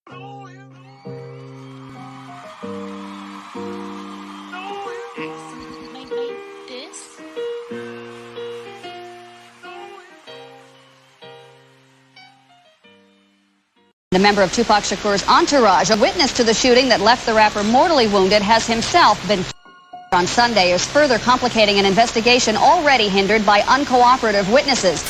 The member of Tupac Shakur's entourage, a witness to the shooting that left the rapper mortally wounded, has himself been on Sunday, is further complicating an investigation already hindered by uncooperative witnesses.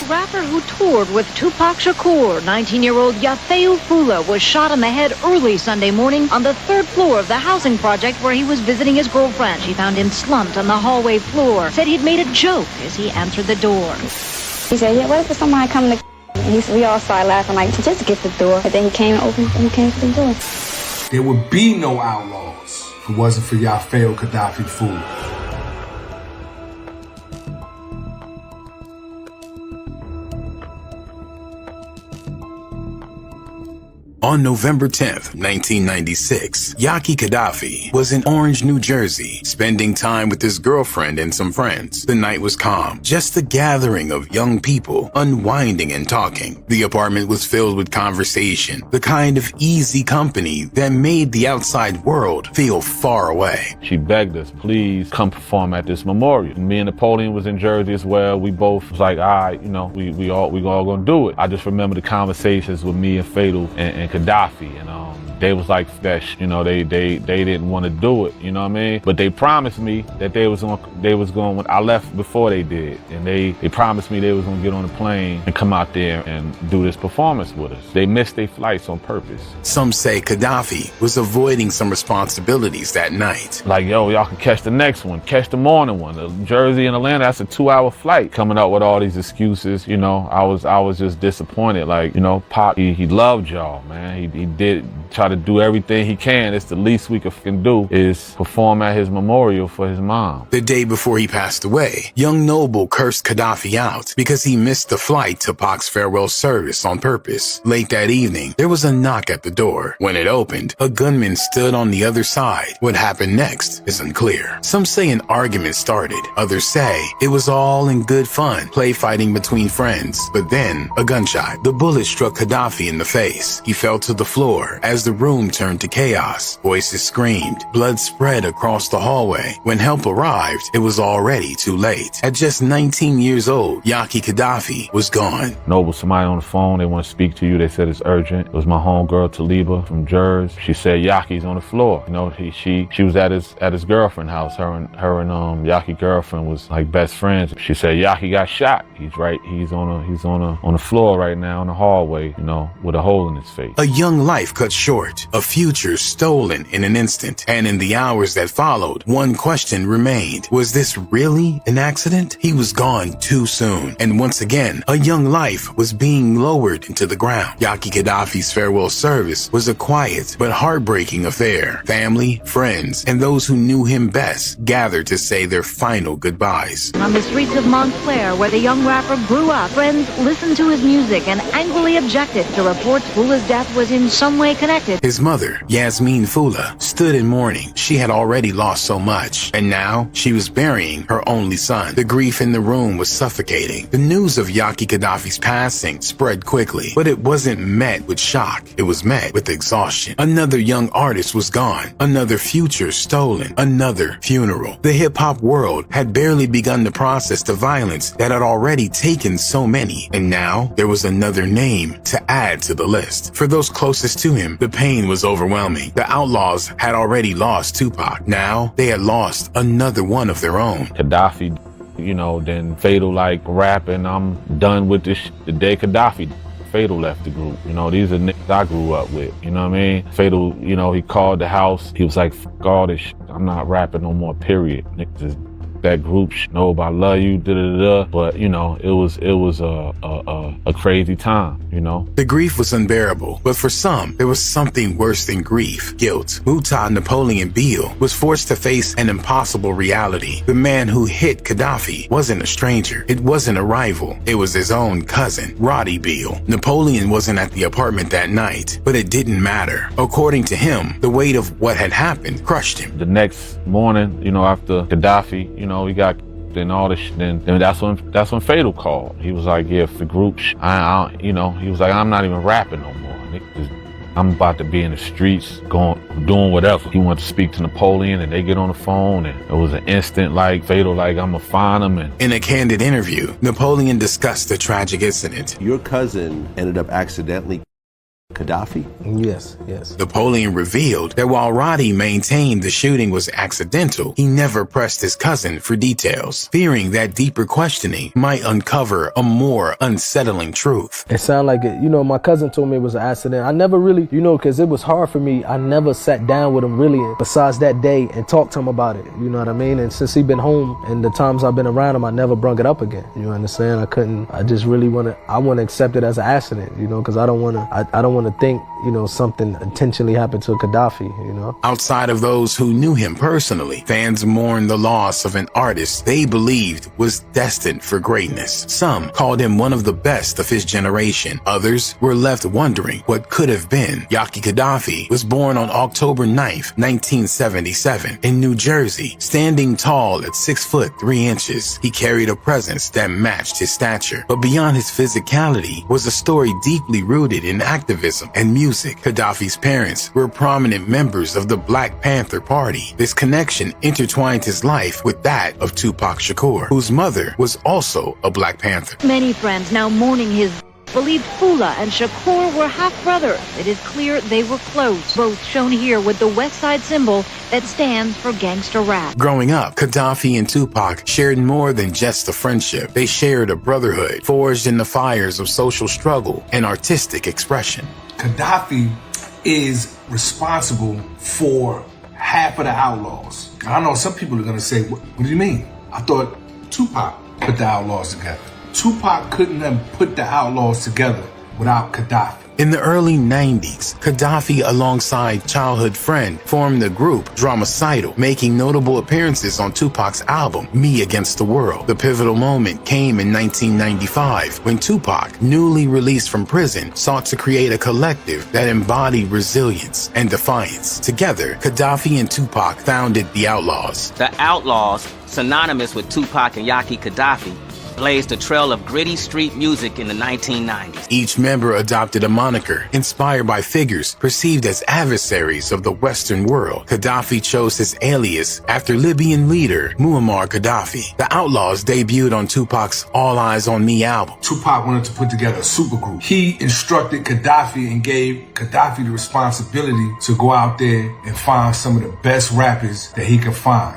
The rapper who toured with Tupac Shakur, 19-year-old Yaki Kadafi, was shot in the head early Sunday morning on the third floor of the housing project where he was visiting his girlfriend. She found him slumped on the hallway floor, said he'd made a joke as he answered the door. He said, yeah, what if somebody come to... we all started laughing, like, just get the door. But then he came to the door. There would be no Outlawz if it wasn't for Yaki Kadafi fool. On November 10th, 1996, Yaki Kadafi was in Orange, New Jersey, spending time with his girlfriend and some friends. The night was calm, just a gathering of young people, unwinding and talking. The apartment was filled with conversation, the kind of easy company that made the outside world feel far away. She begged us, please come perform at this memorial. Me and Napoleon was in Jersey as well. We both was like, all right, you know, we all gonna do it. I just remember the conversations with me and Fatal and Kadafi, and they was like that, you know, they didn't want to do it, you know what I mean? But they promised me that they was going. I left before they did, and they promised me they was gonna get on a plane and come out there and do this performance with us. They missed their flights on purpose. Some say Kadafi was avoiding some responsibilities that night. Like, yo, y'all can catch the next one, catch the morning one. The Jersey and Atlanta, that's a 2-hour flight. Coming up with all these excuses, you know, I was just disappointed. Like, you know, Pop, he loved y'all, man. He did try to do everything he can. It's the least we can do is perform at his memorial for his mom. The day before he passed away, Young Noble cursed Kadafi out because he missed the flight to Pac's farewell service on purpose. Late that evening, there was a knock at the door. When it opened, a gunman stood on the other side. What happened next is unclear. Some say an argument started. Others say it was all in good fun, play fighting between friends. But then, a gunshot. The bullet struck Kadafi in the face. He fell to the floor as the room turned to chaos. Voices screamed. Blood spread across the hallway. When help arrived, it was already too late. At just 19 years old, Yaki Kadafi was gone. Noble, somebody on the phone, they want to speak to you. They said it's urgent. It was my homegirl, Taliba from Jersey. She said Yaki's on the floor. You know, she was at his girlfriend's house. Her and Yaki girlfriend was like best friends. She said Yaki got shot. He's on the floor right now in the hallway, you know, with a hole in his face. A young life cut short, a future stolen in an instant. And in the hours that followed, one question remained. Was this really an accident? He was gone too soon. And once again, a young life was being lowered into the ground. Yaki Kadafi's farewell service was a quiet but heartbreaking affair. Family, friends, and those who knew him best gathered to say their final goodbyes. On the streets of Montclair, where the young rapper grew up, friends listened to his music and angrily objected to reports Fula's death was in some way connected. His mother, Yasmin Fula, stood in mourning. She had already lost so much, and now she was burying her only son. The grief in the room was suffocating. The news of Yaki Kadafi's passing spread quickly, but it wasn't met with shock. It was met with exhaustion. Another young artist was gone. Another future stolen. Another funeral. The hip-hop world had barely begun to process the violence that had already taken so many, and now there was another name to add to the list. For those closest to him, the pain was overwhelming. The Outlawz had already lost Tupac. Now they had lost another one of their own. Kadafi, you know, then Fatal like rapping, I'm done with this the day Kadafi. Fatal left the group. You know, these are niggas I grew up with. You know what I mean? Fatal, you know, he called the house. He was like, F all this shit. I'm not rapping no more, period. Niggas is that group, no, I love you, da-da-da-da. But, you know, it was a crazy time, you know. The grief was unbearable, but for some, there was something worse than grief, guilt. Muta Napoleon Beale was forced to face an impossible reality. The man who hit Kadafi wasn't a stranger. It wasn't a rival. It was his own cousin, Roddy Beale. Napoleon wasn't at the apartment that night, but it didn't matter. According to him, the weight of what had happened crushed him. The next morning, you know, after Kadafi, you know, we got and all this shit. Then that's when Fatal called. He was like, yeah, for group, you know, he was like, I'm not even rapping no more. Niggas I'm about to be in the streets, doing whatever. He wanted to speak to Napoleon, and they get on the phone, and it was an instant, like, fatal, like, I'm gonna find him. And in a candid interview, Napoleon discussed the tragic incident. Your cousin ended up accidentally Kadafi? Yes. Napoleon revealed that while Roddy maintained the shooting was accidental, he never pressed his cousin for details, fearing that deeper questioning might uncover a more unsettling truth. It sounded like it, my cousin told me it was an accident. I never really, because it was hard for me. I never sat down with him really besides that day and talked to him about it. You know what I mean? And since he been home and the times I've been around him, I never brung it up again. You understand? I just really want to accept it as an accident, because I don't want to think, something intentionally happened to Kadafi, Outside of those who knew him personally, fans mourned the loss of an artist they believed was destined for greatness. Some called him one of the best of his generation. Others were left wondering what could have been. Yaki Kadafi was born on October 9th, 1977 in New Jersey. Standing tall at 6 foot 3 inches, he carried a presence that matched his stature. But beyond his physicality was a story deeply rooted in activism and music. Kadafi's parents were prominent members of the Black Panther Party. This connection intertwined his life with that of Tupac Shakur, whose mother was also a Black Panther. Many friends now mourning his believed Fula and Shakur were half-brothers. It is clear they were close, both shown here with the West Side symbol that stands for gangster rap. Growing up, Kadafi and Tupac shared more than just a friendship. They shared a brotherhood forged in the fires of social struggle and artistic expression. Kadafi is responsible for half of the Outlawz. I know some people are going to say, what do you mean? I thought Tupac put the Outlawz together. Tupac couldn't have put the Outlawz together without Kadafi. In the early 90s, Kadafi, alongside childhood friend, formed the group Dramacidal, making notable appearances on Tupac's album, Me Against the World. The pivotal moment came in 1995, when Tupac, newly released from prison, sought to create a collective that embodied resilience and defiance. Together, Kadafi and Tupac founded the Outlawz. The Outlawz, synonymous with Tupac and Yaki Kadafi, blazed a trail of gritty street music in the 1990s. Each member adopted a moniker inspired by figures perceived as adversaries of the Western world. Kadafi chose his alias after Libyan leader Muammar Gaddafi. The Outlawz debuted on Tupac's All Eyes on Me album. Tupac wanted to put together a supergroup. He instructed Kadafi and gave Kadafi the responsibility to go out there and find some of the best rappers that he could find.